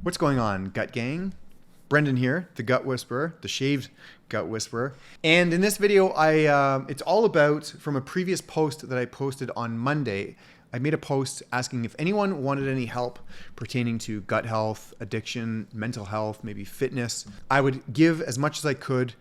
What's going on, Gut Gang? Brendan here, the Gut Whisperer, the shaved Gut Whisperer. And in this video, it's all about, from a previous post that I posted on Monday, I made a post asking if anyone wanted any help pertaining to gut health, addiction, mental health, maybe fitness. I would give as much as I could,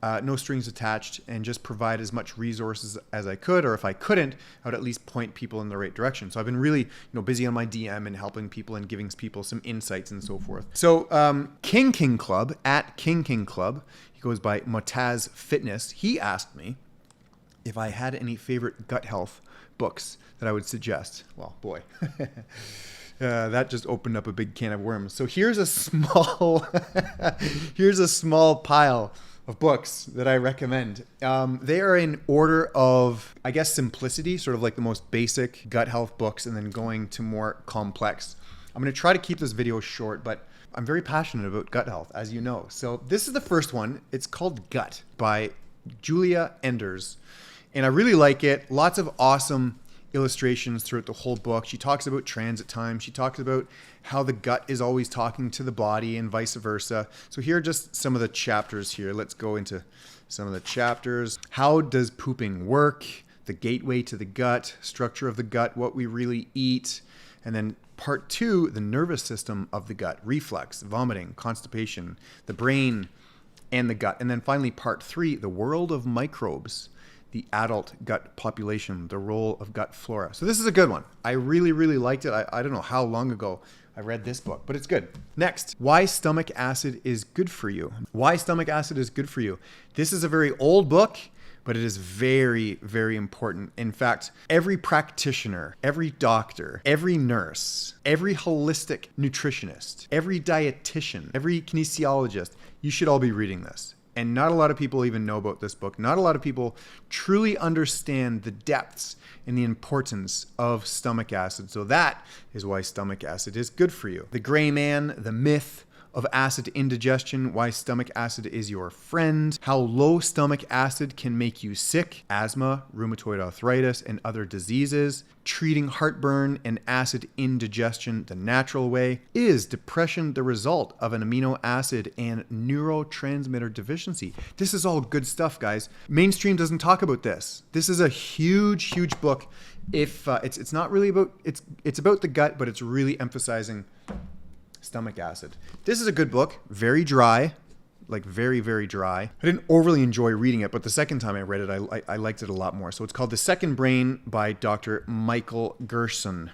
no strings attached, and just provide as much resources as I could, or if I couldn't, I would at least point people in the right direction. So I've been really, busy on my DM and helping people and giving people some insights and so forth. So King Club, at King Club, he goes by Motaz Fitness. He asked me if I had any favorite gut health books that I would suggest. Well, boy. That just opened up a big can of worms. So here's a small pile of books that I recommend. They are in order of, I guess, simplicity, sort of like the most basic gut health books, and then going to more complex. I'm going to try to keep this video short, but I'm very passionate about gut health, as you know. So this is the first one. It's called Gut by Julia Enders. And I really like it. Lots of awesome illustrations throughout the whole book. She talks about transit time. She talks about how the gut is always talking to the body and vice versa. So here are just some of the chapters here. Let's go into some of the chapters. How does pooping work? The gateway to the gut, structure of the gut, what we really eat. And then part 2, the nervous system of the gut, reflux, vomiting, constipation, the brain and the gut. And then finally part 3, the world of microbes, the adult gut population, the role of gut flora. So this is a good one. I really, really liked it. I don't know how long ago I read this book, but it's good. Next, why stomach acid is good for you. Why stomach acid is good for you. This is a very old book, but it is very, very important. In fact, every practitioner, every doctor, every nurse, every holistic nutritionist, every dietitian, every kinesiologist, you should all be reading this. And not a lot of people even know about this book. Not a lot of people truly understand the depths and the importance of stomach acid. So that is why stomach acid is good for you. The Gray Man, the myth of acid indigestion, why stomach acid is your friend, how low stomach acid can make you sick, asthma, rheumatoid arthritis, and other diseases, treating heartburn and acid indigestion the natural way, is depression the result of an amino acid and neurotransmitter deficiency. This is all good stuff, guys. Mainstream doesn't talk about this. This is a huge, huge book. If it's not really about, it's about the gut, but it's really emphasizing stomach acid. This is a good book, very dry, like very, very dry. I didn't overly enjoy reading it, but the second time I read it, I liked it a lot more. So it's called The Second Brain by Dr. Michael Gerson,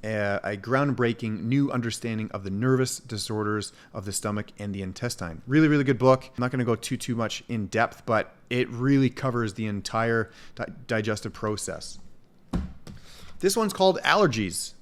a groundbreaking new understanding of the nervous disorders of the stomach and the intestine. Really, really good book. I'm not going to go too much in depth, but it really covers the entire digestive process. This one's called Allergies.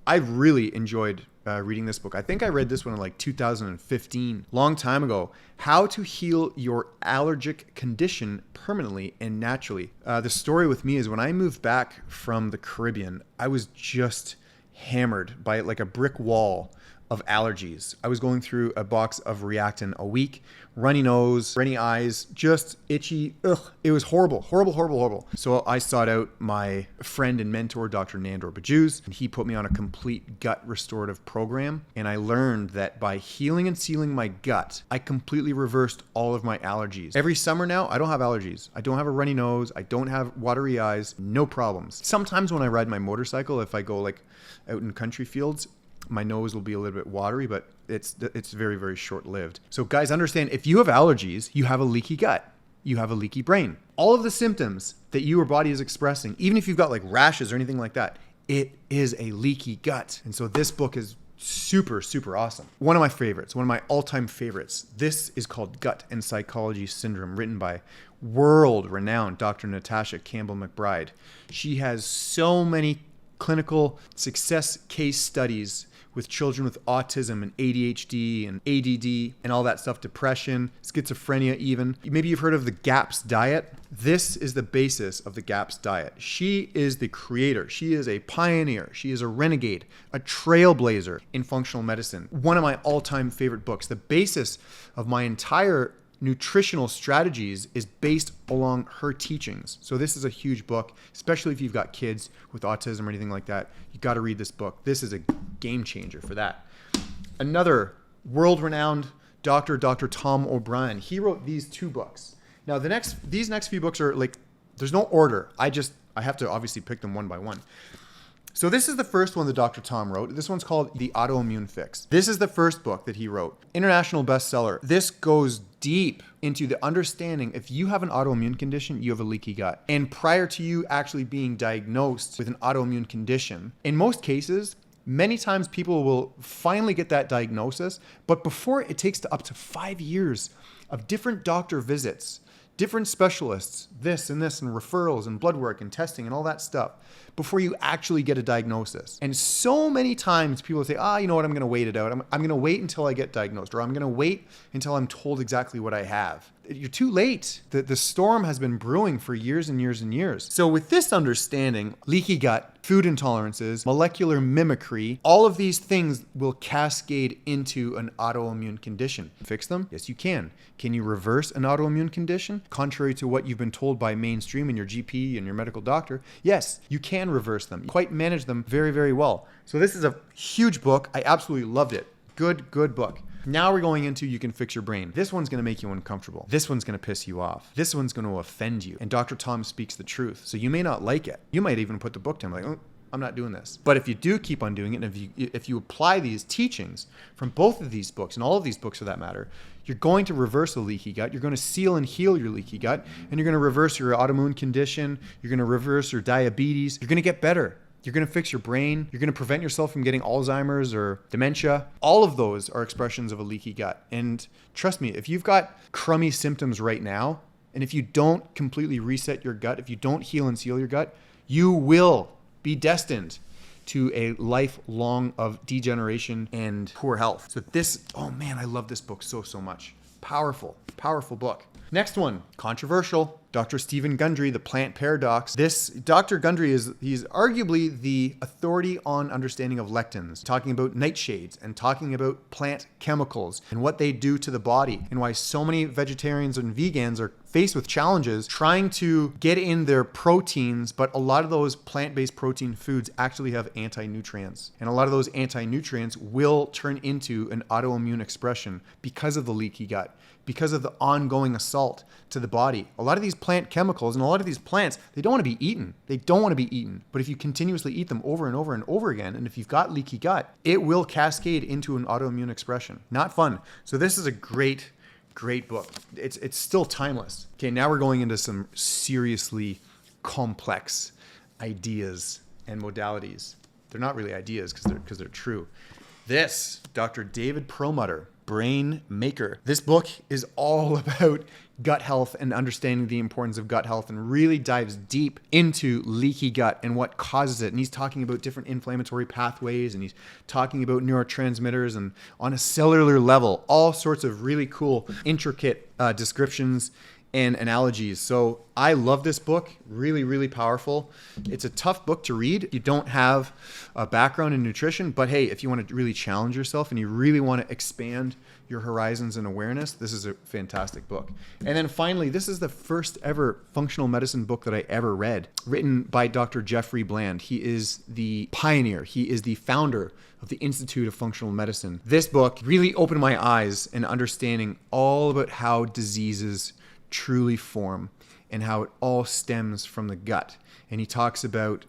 I really enjoyed reading this book. I think I read this one in like 2015, long time ago. How to heal your allergic condition permanently and naturally. The story with me is when I moved back from the Caribbean, I was just hammered by like a brick wall of allergies. I was going through a box of Reactin a week, runny nose, runny eyes, just itchy. Ugh, it was horrible, horrible, horrible, horrible. So I sought out my friend and mentor, Dr. Nandor Bajuz, and he put me on a complete gut restorative program. And I learned that by healing and sealing my gut, I completely reversed all of my allergies. Every summer now, I don't have allergies. I don't have a runny nose. I don't have watery eyes, no problems. Sometimes when I ride my motorcycle, if I go like out in country fields, my nose will be a little bit watery, but it's very, very short-lived. So guys, understand, if you have allergies, you have a leaky gut. You have a leaky brain. All of the symptoms that your body is expressing, even if you've got like rashes or anything like that, it is a leaky gut. And so this book is super, super awesome. One of my favorites, one of my all-time favorites. This is called Gut and Psychology Syndrome, written by world-renowned Dr. Natasha Campbell McBride. She has so many clinical success case studies with children with autism and ADHD and ADD and all that stuff, depression, schizophrenia even. Maybe you've heard of the GAPS diet. This is the basis of the GAPS diet. She is the creator. She is a pioneer. She is a renegade, a trailblazer in functional medicine. One of my all-time favorite books. The basis of my entire nutritional strategies is based along her teachings. So this is a huge book, especially if you've got kids with autism or anything like that. You got to read this book. This is a game changer for that. another world-renowned doctor, Dr. Tom O'Brien. He wrote these 2 books. Now, these next few books are like, there's no order. I have to obviously pick them one by one. So this is the first one that Dr. Tom wrote. This one's called The Autoimmune Fix. This is the first book that he wrote. International bestseller. This goes deep into the understanding if you have an autoimmune condition, you have a leaky gut. And prior to you actually being diagnosed with an autoimmune condition, in most cases, many times people will finally get that diagnosis, but before it takes up to 5 years of different doctor visits, different specialists, this and referrals and blood work and testing and all that stuff before you actually get a diagnosis. And so many times people say, you know what, I'm going to wait it out. I'm going to wait until I get diagnosed, or I'm going to wait until I'm told exactly what I have. You're too late. The storm has been brewing for years and years and years. So with this understanding, leaky gut, food intolerances, molecular mimicry, all of these things will cascade into an autoimmune condition. Fix them? Yes, you can. Can you reverse an autoimmune condition? Contrary to what you've been told by mainstream and your GP and your medical doctor, yes, you can reverse them. You quite manage them very, very well. So this is a huge book. I absolutely loved it. Good book. Now we're going into You Can Fix Your Brain. This one's going to make you uncomfortable. This one's going to piss you off. This one's going to offend you. And Dr. Tom speaks the truth. So you may not like it. You might even put the book down like, I'm not doing this. But if you do keep on doing it, and if you apply these teachings from both of these books, and all of these books for that matter, you're going to reverse a leaky gut. You're going to seal and heal your leaky gut. And you're going to reverse your autoimmune condition. You're going to reverse your diabetes. You're going to get better. You're going to fix your brain. You're going to prevent yourself from getting Alzheimer's or dementia. All of those are expressions of a leaky gut. And trust me, if you've got crummy symptoms right now, and if you don't completely reset your gut, if you don't heal and seal your gut, you will be destined to a lifelong of degeneration and poor health. So this, oh man, I love this book so much. Powerful book. Next one, controversial. Dr. Stephen Gundry, The Plant Paradox. This Dr. Gundry he's arguably the authority on understanding of lectins, talking about nightshades and talking about plant chemicals and what they do to the body, and why so many vegetarians and vegans are faced with challenges trying to get in their proteins, but a lot of those plant-based protein foods actually have anti-nutrients. And a lot of those anti-nutrients will turn into an autoimmune expression because of the leaky gut, because of the ongoing assault to the body. A lot of these plant chemicals and a lot of these plants, they don't want to be eaten. They don't want to be eaten. But if you continuously eat them over and over and over again, and if you've got leaky gut, it will cascade into an autoimmune expression. Not fun. So this is a great book. It's still timeless. Okay, now we're going into some seriously complex ideas and modalities. They're not really ideas because they're true. This, Dr. David Perlmutter, Brain Maker. This book is all about gut health and understanding the importance of gut health, and really dives deep into leaky gut and what causes it. And he's talking about different inflammatory pathways, and he's talking about neurotransmitters, and on a cellular level, all sorts of really cool, intricate descriptions and analogies. So I love this book. Really powerful. It's a tough book to read. You don't have a background in nutrition, but hey, if you want to really challenge yourself and you really want to expand your horizons and awareness, this is a fantastic book. And then finally, this is the first ever functional medicine book that I ever read, written by Dr. Jeffrey Bland. He is the pioneer. He is the founder of the Institute of Functional Medicine. This book really opened my eyes in understanding all about how diseases truly form and how it all stems from the gut. And he talks about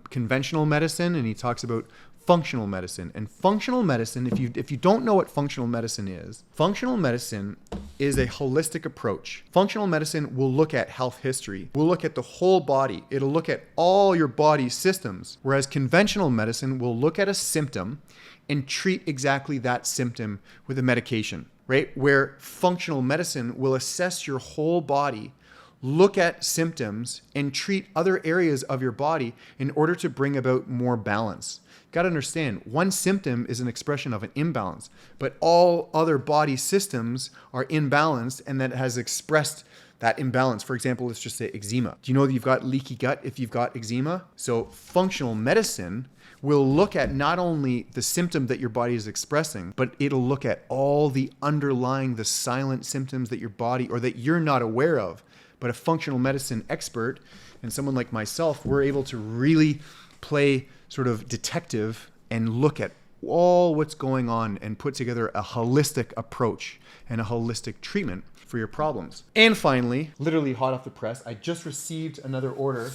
conventional medicine, and he talks about functional medicine. And functional medicine, if you don't know what functional medicine is a holistic approach. Functional medicine will look at health history, will look at the whole body, it'll look at all your body's systems, whereas conventional medicine will look at a symptom and treat exactly that symptom with a medication. Right? Where functional medicine will assess your whole body, look at symptoms, and treat other areas of your body in order to bring about more balance. Got to understand, one symptom is an expression of an imbalance, but all other body systems are imbalanced, and that has expressed that imbalance. For example, let's just say eczema. Do you know that you've got leaky gut if you've got eczema? So functional medicine will look at not only the symptom that your body is expressing, but it'll look at all the underlying, the silent symptoms that your body, or that you're not aware of. But a functional medicine expert and someone like myself, we're able to really play sort of detective and look at all what's going on and put together a holistic approach and a holistic treatment for your problems. And finally, literally hot off the press, I just received another order.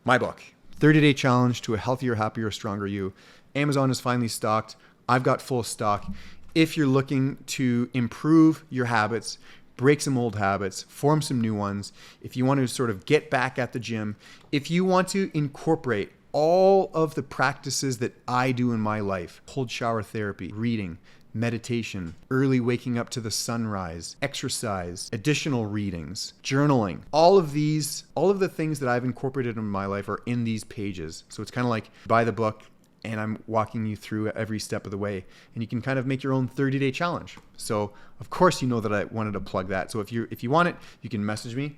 My book, 30-Day Challenge to a Healthier, Happier, Stronger You. Amazon is finally stocked. I've got full stock. If you're looking to improve your habits, break some old habits, form some new ones, if you want to sort of get back at the gym, if you want to incorporate all of the practices that I do in my life, cold shower therapy, reading, meditation, early waking up to the sunrise, exercise, additional readings, journaling, all of the things that I've incorporated in my life are in these pages. So it's kind of like buy the book and I'm walking you through every step of the way, and you can kind of make your own 30-day challenge. So of course, you know that I wanted to plug that. So if you want it, you can message me.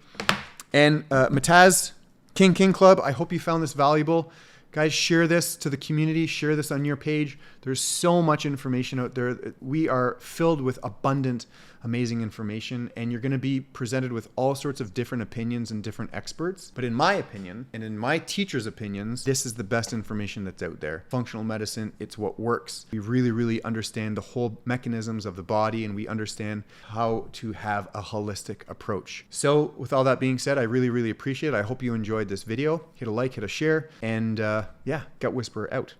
And Motaz King Club, I hope you found this valuable. Guys, share this to the community, share this on your page. There's so much information out there. We are filled with abundant, amazing information, and you're going to be presented with all sorts of different opinions and different experts. But in my opinion, and in my teachers' opinions, this is the best information that's out there. Functional medicine, it's what works. We really, really understand the whole mechanisms of the body, and we understand how to have a holistic approach. So with all that being said, I really, really appreciate it. I hope you enjoyed this video. Hit a like, hit a share, and yeah, Gut Whisperer out.